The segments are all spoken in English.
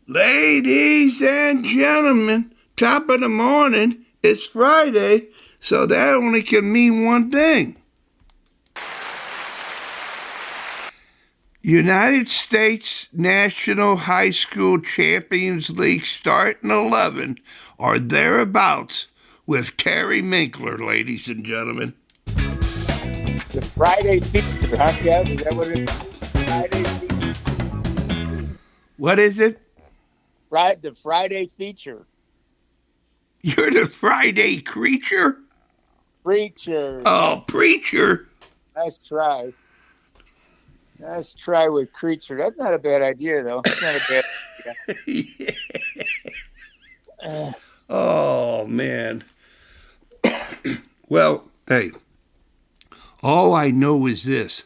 Ladies and gentlemen, top of the morning. It's Friday, so that only can mean one thing. United States National High School Champions League starting 11 or thereabouts with Terry Michler, ladies and gentlemen. The Friday feature, huh, Kev? Is that what it is? Friday feature. What is it? The Friday feature. You're the Friday creature? Preacher. Oh, preacher. Nice try. Nice try with creature. That's not a bad idea, though. That's not a bad idea. Oh, man. Well, hey, all I know is this.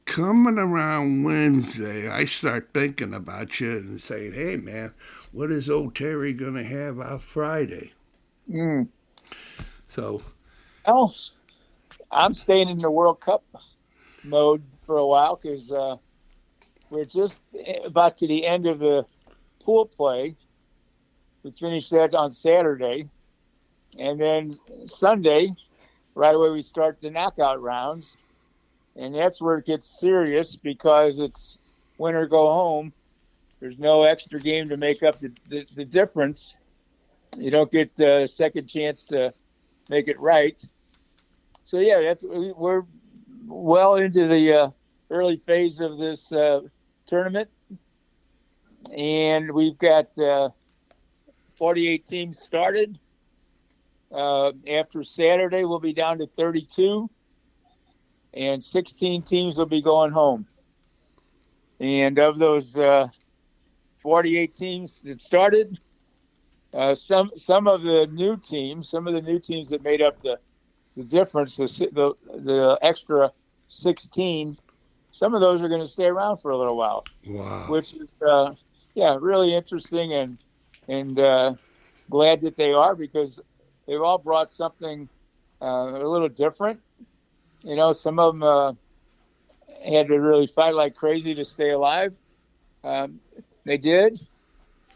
Coming around Wednesday, I start thinking about you and saying, hey, man, what is old Terry going to have out Friday? Mm. So, Well, I'm staying in the World Cup mode for a while because we're just about to the end of the pool play. We finished that on Saturday. And then Sunday, right away, we start the knockout rounds. And that's where it gets serious because it's win or go home. There's no extra game to make up the difference. You don't get a second chance to make it right. So, yeah, we're well into the early phase of this tournament. And we've got 48 teams started. After Saturday, we'll be down to 32. And 16 teams will be going home. And of those 48 teams that started, some of the new teams that made up the difference, the extra 16, some of those are going to stay around for a little while. wow. Which is really interesting and glad that they are because they've all brought something a little different. You know, some of them had to really fight like crazy to stay alive. They did.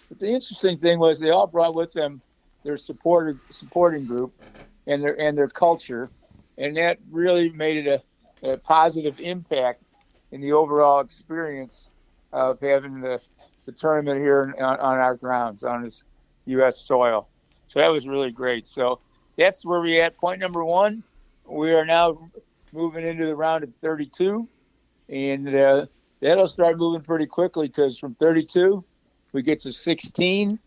But the interesting thing was they all brought with them their supporting group and their culture, and that really made it a positive impact in the overall experience of having the tournament here on our grounds, on this U.S. soil. So that was really great. So that's where we're at. Point number one, we are now moving into the round of 32, and that'll start moving pretty quickly because from 32 we get to 16,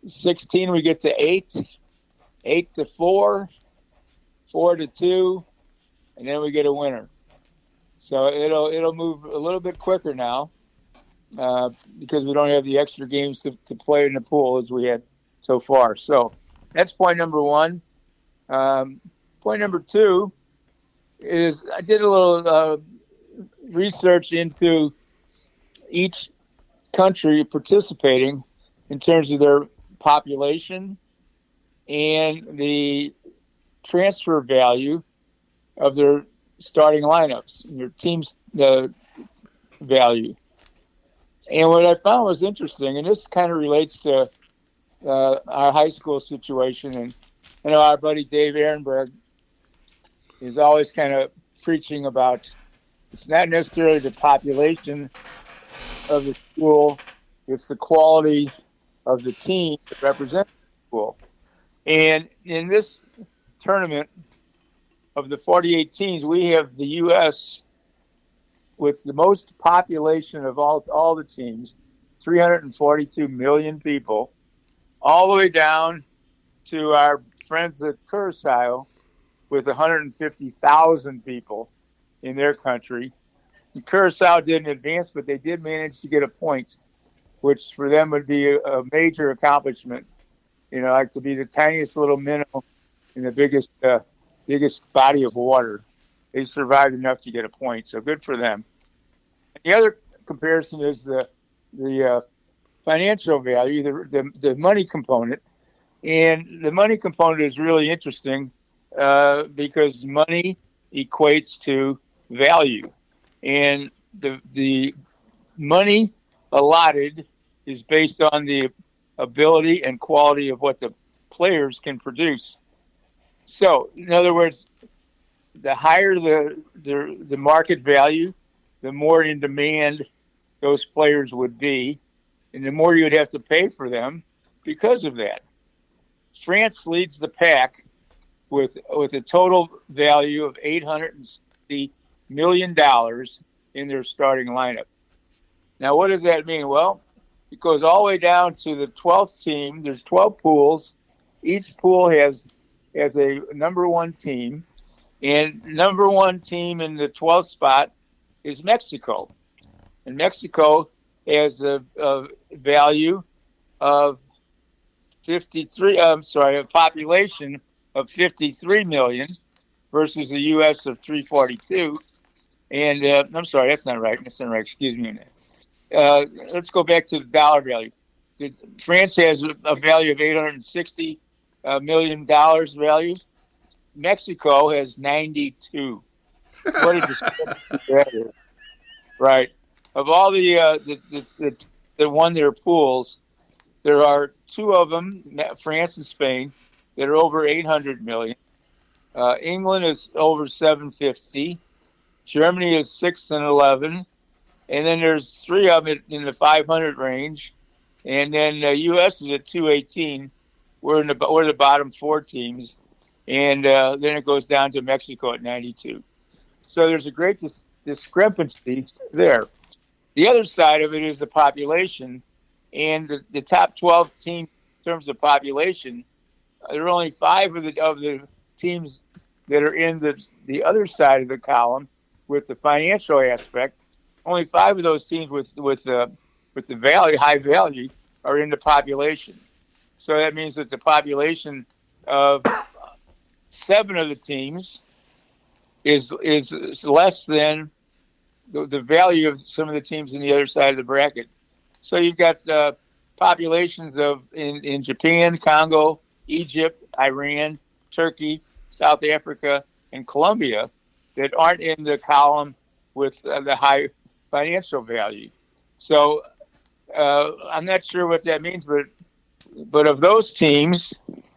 16 we get to 8, 8 to 4, 4 to 2, and then we get a winner. So it'll move a little bit quicker now because we don't have the extra games to play in the pool as we had so far. So that's point number one. Point number two is I did a little research into each country participating in terms of their population and the transfer value of their starting lineups, their team's value. And what I found was interesting, and this kind of relates to our high school situation. And our buddy Dave Ehrenberg is always kind of preaching about it's not necessarily the population of the school, it's the quality of the team that represents the school. And in this tournament of the 48 teams, we have the U.S. with the most population of all the teams, 342 million people, all the way down to our friends at Curacao with 150,000 people in their country. And Curacao didn't advance, but they did manage to get a point, which for them would be a major accomplishment. You know, like to be the tiniest little minnow in the biggest body of water. They survived enough to get a point, so good for them. And the other comparison is the financial value, the money component. And the money component is really interesting because money equates to value. And the money allotted is based on the ability and quality of what the players can produce. So, in other words, the higher the market value, the more in demand those players would be, and the more you'd have to pay for them because of that. France leads the pack with a total value of $860 million in their starting lineup. Now, what does that mean? Well, it goes all the way down to the 12th team. There's 12 pools. Each pool has a number one team, and number one team in the 12th spot is Mexico. And Mexico has a value of a population of 53 million versus the U.S. of 342. And I'm sorry, that's not right. That's not right. Excuse me. Let's go back to the dollar value. France has a value of $860 million value. Mexico has 92. What a discrepancy that is, right? Of all the won their pools, there are two of them, France and Spain, that are over 800 million. England is over 750. Germany is 6 and 11. And then there's three of them in the 500 range. And then the U.S. is at 218. We're the bottom four teams. And then it goes down to Mexico at 92. So there's a great discrepancy there. The other side of it is the population. And the top 12 teams in terms of population, there are only 5 of the teams that are in the other side of the column with the financial aspect. Only 5 of those teams with the high value are in the population. So that means that the population of 7 of the teams is less than the value of some of the teams in the other side of the bracket. So you've got populations in Japan, Congo, Egypt, Iran, Turkey, South Africa, and Colombia that aren't in the column with the high financial value. So I'm not sure what that means, but of those teams,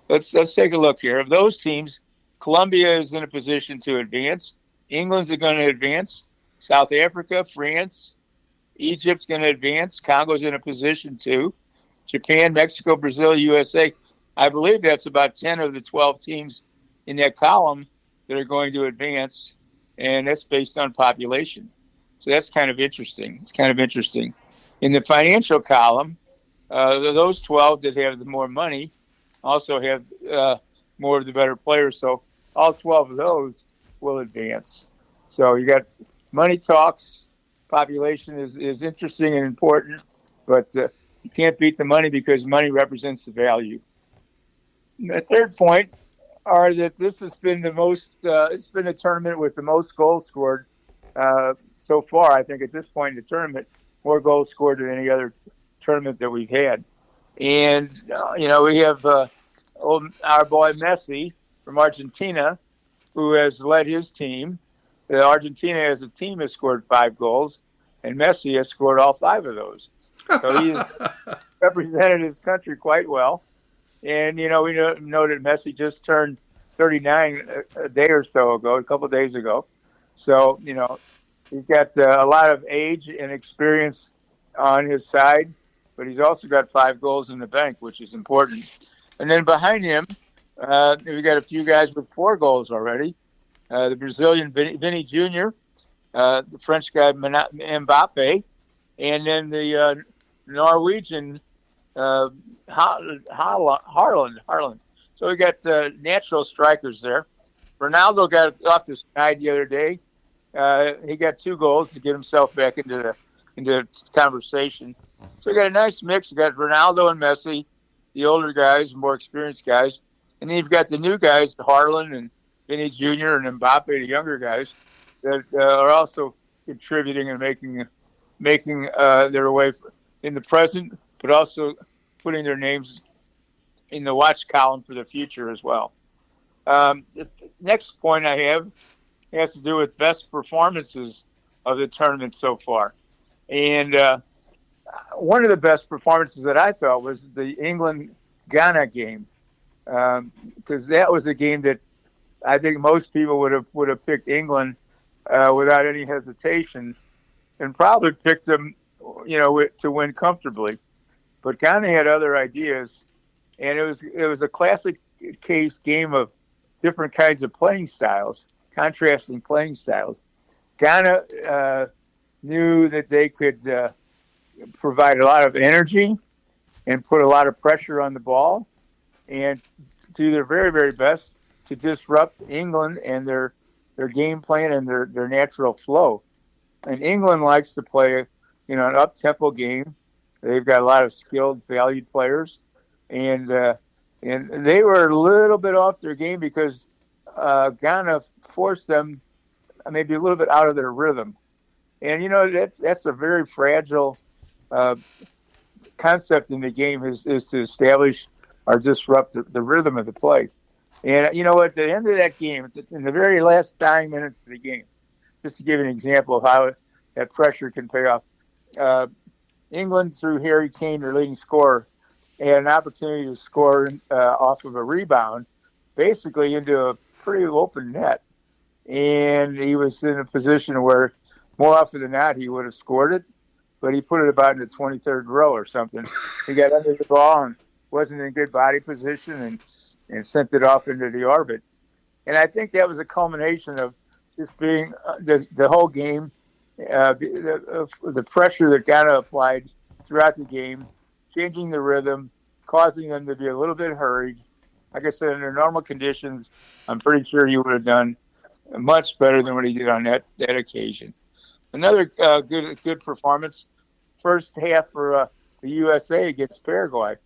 let's take a look here. Of those teams, Colombia is in a position to advance. England's going to advance. South Africa, France, Egypt's going to advance. Congo's in a position to. Japan, Mexico, Brazil, USA. I believe that's about 10 of the 12 teams in that column that are going to advance, and that's based on population. So that's kind of interesting. It's kind of interesting. In the financial column, those 12 that have the more money also have more of the better players. So all 12 of those will advance. So you got money talks. Population is interesting and important, but you can't beat the money because money represents the value. And the third point are that this has been it's been a tournament with the most goals scored so far. I think at this point in the tournament, more goals scored than any other tournament that we've had. And, we have our boy Messi from Argentina, who has led his team. Argentina as a team has scored 5 goals, and Messi has scored all 5 of those. So he has represented his country quite well. And, we know that Messi just turned 39 a day or so ago, a couple of days ago. So, he's got a lot of age and experience on his side, but he's also got 5 goals in the bank, which is important. And then behind him, we got a few guys with 4 goals already. The Brazilian Vinny Jr., the French guy Mbappe, and then the Norwegian Harlan. So we got natural strikers there. Ronaldo got off the snide the other day. He got 2 goals to get himself back into the conversation. So we got a nice mix. We got Ronaldo and Messi, the older guys, more experienced guys, and then you've got the new guys, Harlan and Vinny Jr. and Mbappe, the younger guys, that are also contributing and making their way in the present, but also putting their names in the watch column for the future as well. The next point I have has to do with best performances of the tournament so far. And one of the best performances that I thought was the England-Ghana game, because that was a game that I think most people would have picked England without any hesitation, and probably picked them, to win comfortably. But Ghana had other ideas, and it was a classic case game of different kinds of playing styles, contrasting playing styles. Ghana knew that they could provide a lot of energy and put a lot of pressure on the ball and do their very, very best to disrupt England and their game plan and their natural flow. And England likes to play, an up-tempo game. They've got a lot of skilled, valued players, and they were a little bit off their game because Ghana forced them maybe a little bit out of their rhythm. And that's a very fragile concept in the game is to establish or disrupt the rhythm of the play. And at the end of that game, in the very last dying minutes of the game, just to give an example of how that pressure can pay off. England, through Harry Kane, their leading scorer, had an opportunity to score off of a rebound, basically into a pretty open net. And he was in a position where more often than not he would have scored it, but he put it about in the 23rd row or something. He got under the ball and wasn't in good body position and sent it off into the orbit. And I think that was a culmination of just being the whole game, the pressure that Ghana applied throughout the game, changing the rhythm, causing them to be a little bit hurried. Like I said, under normal conditions, I'm pretty sure he would have done much better than what he did on that occasion. Another good performance, first half for the USA against Paraguay.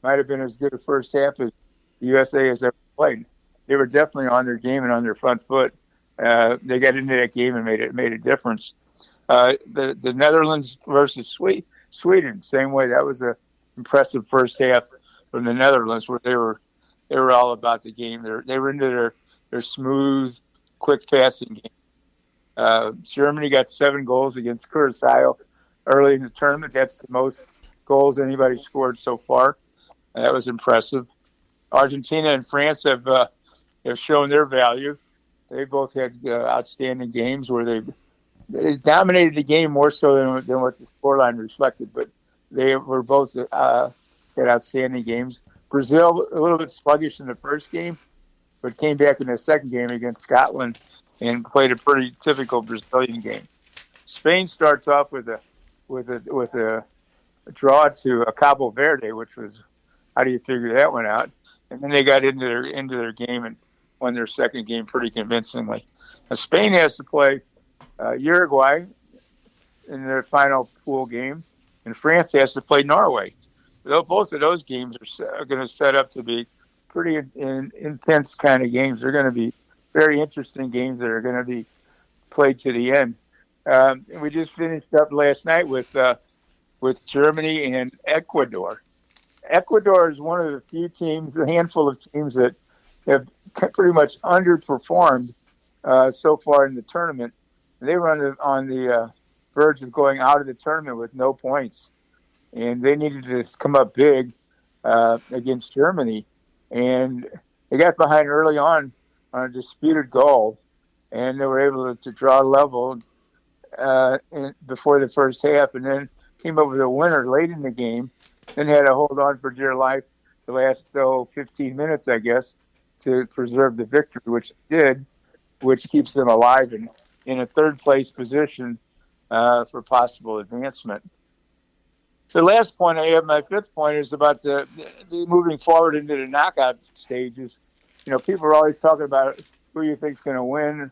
Might have been as good a first half as the USA has ever played. They were definitely on their game and on their front foot. They got into that game and made a difference. The Netherlands versus Sweden, same way. That was an impressive first half from the Netherlands, where they were all about the game. They were into their smooth, quick passing game. Germany got 7 goals against Curacao early in the tournament. That's the most goals anybody scored so far. That was impressive. Argentina and France have shown their value. They both had outstanding games where they dominated the game more so than what the scoreline reflected. But they were both had outstanding games. Brazil, a little bit sluggish in the first game, but came back in the second game against Scotland and played a pretty typical Brazilian game. Spain starts off with a draw to Cabo Verde, which was, how do you figure that one out? And then they got into their game and won their second game pretty convincingly. Now, Spain has to play Uruguay in their final pool game, and France has to play Norway. Both of those games are going to set up to be pretty intense kind of games. They're going to be very interesting games that are going to be played to the end. And we just finished up last night with Germany and Ecuador. Ecuador is one of the few teams, a handful of teams that have pretty much underperformed so far in the tournament. They were on the verge of going out of the tournament with no points, and they needed to come up big against Germany. And they got behind early on a disputed goal, and they were able to draw level before the first half, and then came up with a winner late in the game. Then had to hold on for dear life the last 15 minutes, I guess, to preserve the victory, which they did, which keeps them alive in a third-place position for possible advancement. The last point I have, my fifth point, is about the moving forward into the knockout stages. People are always talking about who you think is going to win,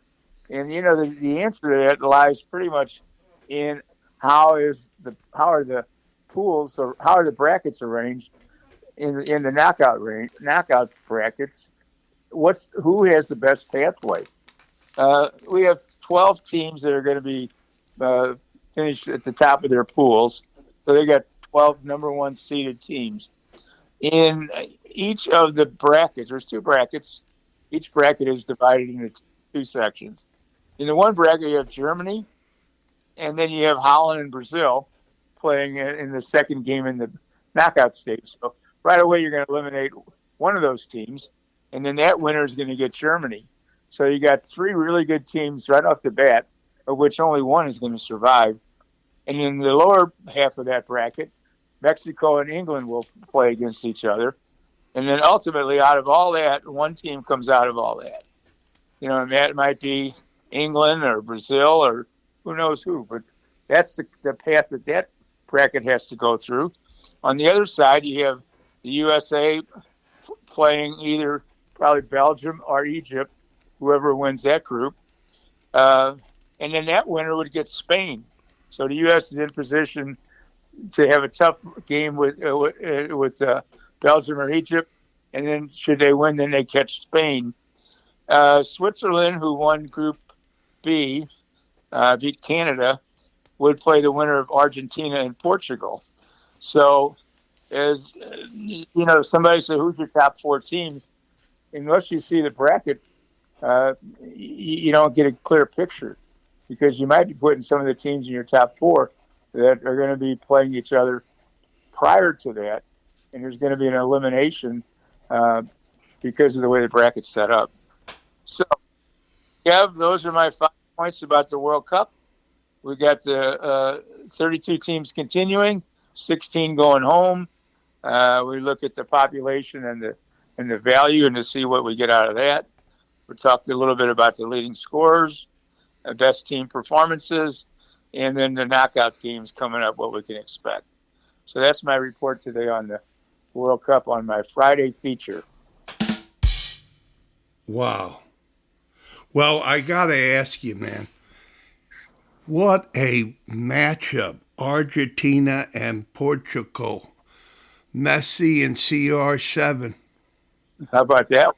and the answer to that lies pretty much in how are the pools, or how are the brackets arranged in the knockout brackets. Who has the best pathway? We have 12 teams that are going to be finished at the top of their pools. So they got 12 number one seeded teams. In each of the brackets, there's 2 brackets. Each bracket is divided into 2 sections. In the one bracket, you have Germany, and then you have Holland and Brazil. playing in the second game in the knockout stage. So right away, you're going to eliminate one of those teams, and then that winner is going to get Germany. So you got three really good teams right off the bat, of which only one is going to survive. And in the lower half of that bracket, Mexico and England will play against each other. And then ultimately, out of all that, one team comes out of all that. And that might be England or Brazil or who knows who. But that's the path that bracket has to go through. On the other side, you have the USA playing either probably Belgium or Egypt, whoever wins that group. And then that winner would get Spain. So the U.S. is in position to have a tough game with Belgium or Egypt. And then should they win, then they catch Spain. Switzerland, who won Group B, beat Canada, would play the winner of Argentina and Portugal. So, as somebody said, who's your top four teams? Unless you see the bracket, you don't get a clear picture, because you might be putting some of the teams in your top four that are going to be playing each other prior to that, and there's going to be an elimination because of the way the bracket's set up. So, Kev, those are my 5 points about the World Cup. We got the 32 teams continuing, 16 going home. We look at the population and the value, and to see what we get out of that. We talked a little bit about the leading scorers, best team performances, and then the knockout games coming up, what we can expect. So that's my report today on the World Cup on my Friday feature. Wow. Well, I got to ask you, man, what a matchup. Argentina and Portugal. Messi and CR7. How about that?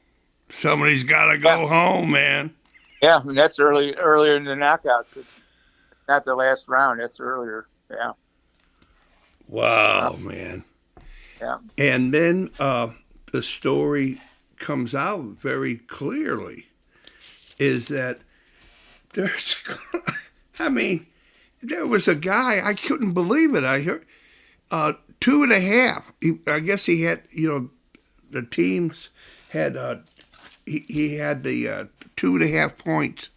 Somebody's got to go home, man. Yeah, and that's earlier in the knockouts. It's not the last round. That's earlier. Yeah. Wow, man. Yeah. And then the story comes out very clearly is that there's, there was a guy, I couldn't believe it. I heard 2.5. I guess he had, the teams had, he had the 2.5 points.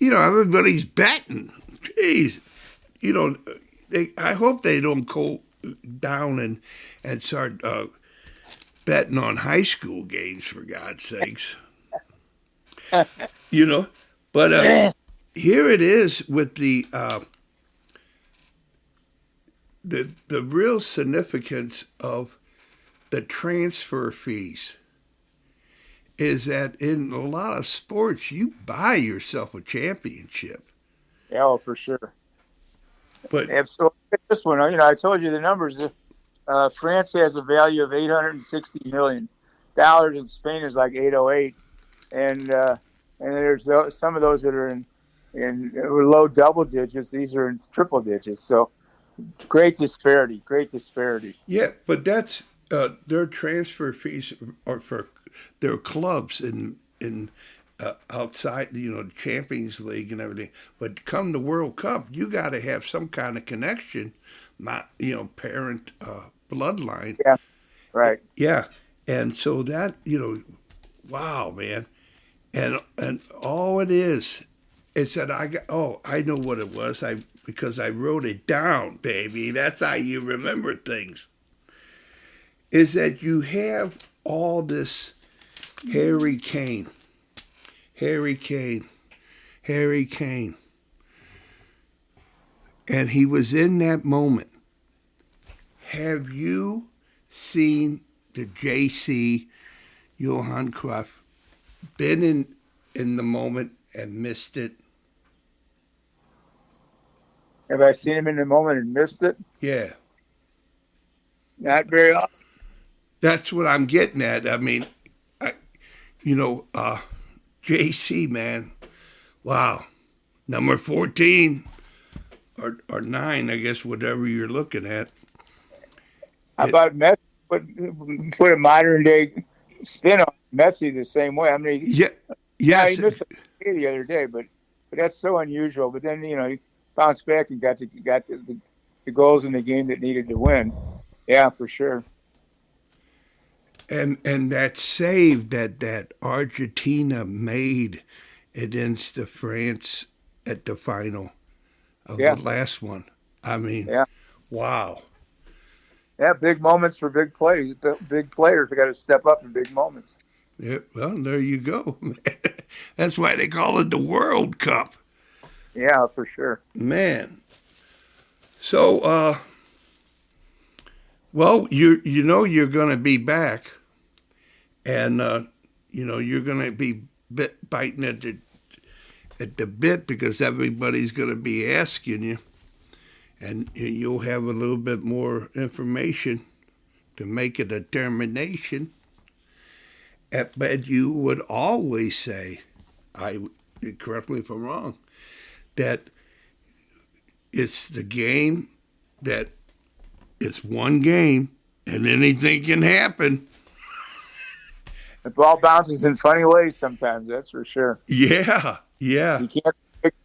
Everybody's betting. Jeez. I hope they don't go down and start betting on high school games, for God's sakes. But here it is with the real significance of the transfer fees is that in a lot of sports you buy yourself a championship. Yeah, for sure. But absolutely, this one, I told you the numbers. France has a value of $860 million, and Spain is like 808, and there's some of those that are in low double digits. These are in triple digits. So great disparity. Yeah, but that's their transfer fees are for their clubs in outside, the Champions League and everything. But come the World Cup, you got to have some kind of connection, parent bloodline. Yeah, right. Yeah, and so that wow, man, and all it is that I know what it was. Because I wrote it down, baby. That's how you remember things. Is that you have all this Harry Kane. And he was in that moment. Have you seen the JC Johan Cruyff been in the moment and missed it? Have I seen him in the moment and missed it? Yeah. Not very often. That's what I'm getting at. JC, man, wow, number 14 or 9, I guess, whatever you're looking at. How about Messi? Put a modern day spin on Messi the same way. Yes. He missed the other day, but that's so unusual. But then he bounced back and got to the goals in the game that needed to win. Yeah, for sure. And that save that Argentina made against the France at the final of the Yeah, last one. I mean, yeah, wow. yeah. Big moments for big plays. Big players. They got to step up in big moments. Yeah, well, there you go. That's why they call it the World Cup. Yeah, for sure. Man. So, well, you know you're going to be back, and you know you're going to be biting at the bit because everybody's going to be asking you, and you'll have a little bit more information to make a determination. But you would always say, I correct me if I'm wrong, that it's the game that it's one game and anything can happen. The ball bounces in funny ways sometimes. That's for sure. Yeah, yeah. You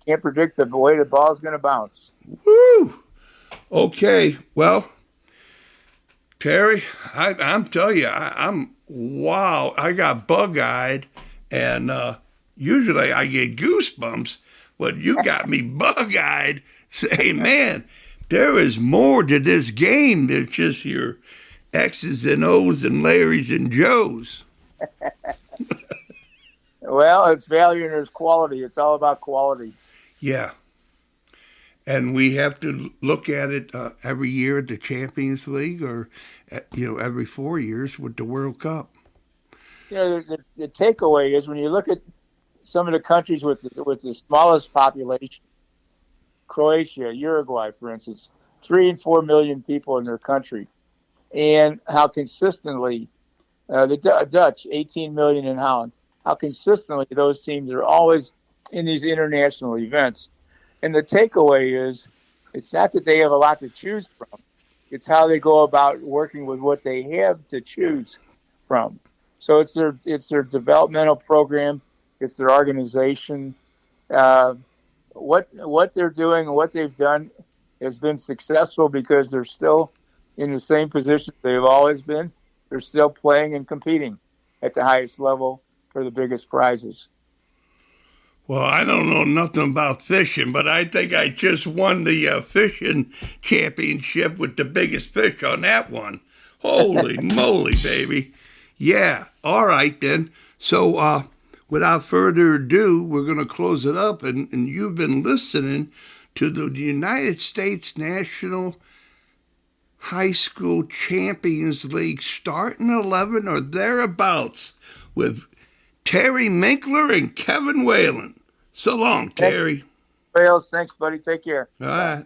can't predict the way the ball's going to bounce. Woo! Okay, well, Terry, I'm telling you, I'm wow. I got bug-eyed, and usually I get goosebumps, but you got me bug-eyed. Say, man, there is more to this game than just your X's and O's and Larry's and Joe's. Well, it's value and there's quality. It's all about quality. Yeah, and we have to look at it every year at the Champions League, or every 4 years with the World Cup. The takeaway is when you look at some of the countries with the smallest population, Croatia, Uruguay, for instance, 3 and 4 million people in their country, and how consistently the Dutch, 18 million in Holland, how consistently those teams are always in these international events. And the takeaway is it's not that they have a lot to choose from. It's how they go about working with what they have to choose from. So it's their developmental program. It's their organization. What they're doing and what they've done has been successful because they're still in the same position they've always been. They're still playing and competing at the highest level for the biggest prizes. Well, I don't know nothing about fishing, but I think I just won the fishing championship with the biggest fish on that one. Holy moly, baby. Yeah, all right then. So without further ado, we're going to close it up, and you've been listening to the United States National High School Champions League starting 11 or thereabouts with Terry Michler and Kevin Whalen. So long, Terry. Thanks, buddy. Take care. All right.